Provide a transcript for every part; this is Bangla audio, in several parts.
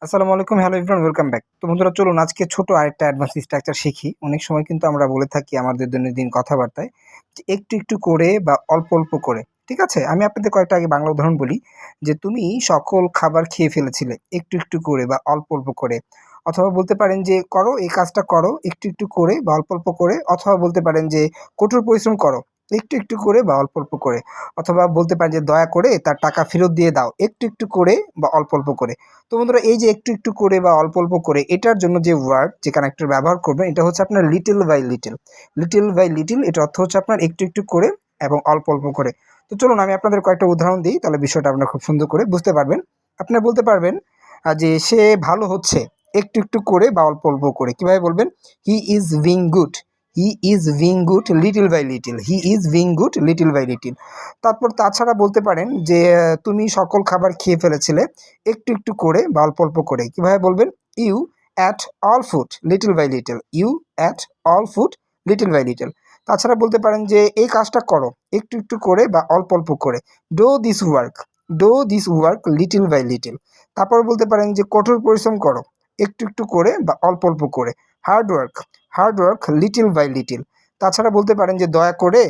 আসসালামু আলাইকুম, হ্যালো এভরিওয়ান, ওয়েলকাম ব্যাক। তো বন্ধুরা, চলুন আজকে ছোট আরেকটা অ্যাডভান্স স্ট্রাকচার শিখি। অনেক সময় কিন্তু আমরা বলে থাকি আমাদের দৈনন্দিন কথাবার্তায় যে একটু একটু করে বা অল্প অল্প করে। ঠিক আছে, আমি আপনাদের কয়েকটা আগে বাংলা উদাহরণ বলি যে তুমি সকল খাবার খেয়ে ফেলেছিলে একটু একটু করে বা অল্প অল্প করে। অথবা বলতে পারেন যে করো এই কাজটা করো একটু একটু করে বা অল্প অল্প করে। অথবা বলতে পারেন যে কঠোর পরিশ্রম করো একটু একটু করে বা অল্প অল্প করে। অথবা বলতে পারেন যে দয়া করে তার টাকা ফেরত দিয়ে দাও একটু একটু করে বা অল্প অল্প করে। তো বন্ধুরা, এই যে একটু একটু করে বা অল্প অল্প করে, এটার জন্য যে ওয়ার্ড, যে কানেক্টর ব্যবহার করবেন, এটা হচ্ছে আপনার little by little. Little by little, এটার অর্থ হচ্ছে আপনার একটু একটু করে এবং অল্প অল্প করে। তো চলুন আমি আপনাদের কয়েকটা উদাহরণ দিই, তাহলে বিষয়টা আপনারা খুব সুন্দর করে বুঝতে পারবেন। আপনি বলতে পারবেন যে সে ভালো হচ্ছে একটু একটু করে বা অল্প অল্প করে। কিভাবে বলবেন? He is being good, he is being good little by little, he is being good little by little. তারপর তাছাড়া বলতে পারেন যে তুমি সকল খাবার খেয়ে ফেলেছিলে একটু একটু করে বা অল্প অল্প করে। কিভাবে বলবেন? You ate all food little by little, you ate all food little by little. তাছাড়া বলতে পারেন যে এই কাজটা করো একটু একটু করে বা অল্প অল্প করে। Do this work, do this work little by little. তারপর বলতে পারেন যে কঠোর পরিশ্রম করো একটু একটু করে বা অল্প অল্প করে। Hard work little by little. তাছাড়া বলতে পারেন যে দয়া করে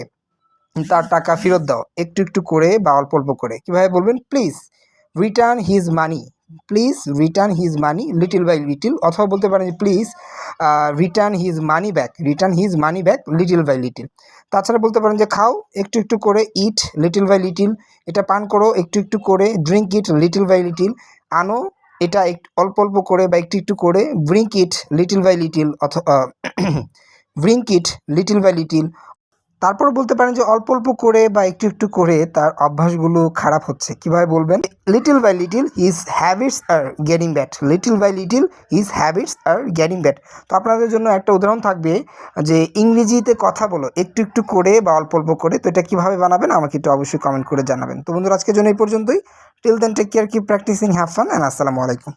তার টাকা ফেরত দাও একটু একটু করে বা অল্প অল্প করে। কিভাবে বলবেন? Please return his money, please return his money little by little. অথবা বলতে পারেন যে please return his money back, return his money back little by little. তাছাড়া বলতে পারেন যে খাও একটু একটু করে, ইট লিটল বাই লিটল। এটা পান করো একটু একটু করে, drink it little by little. আনো এটা একটু অল্প অল্প করে বা একটু একটু করে, bring it little by little, অথবা bring it little by little. তারপর বলতে পারেন যে অল্প অল্প করে বা একটু একটু করে তার অভ্যাসগুলো খারাপ হচ্ছে। কিভাবে বলবেন? Little by little his habits are getting bad, little by little his habits are getting bad. তো আপনাদের জন্য একটা উদাহরণ থাকবে যে ইংরেজিতে কথা বলো একটু একটু করে বা অল্প অল্প করে। তো এটা কীভাবে বানাবেন আমাকে একটু অবশ্যই কমেন্ট করে জানাবেন। তো বন্ধুরা, আজকের জন্য এই পর্যন্তই। Till then, take care, keep practicing, have fun, and আসসালামু আলাইকুম।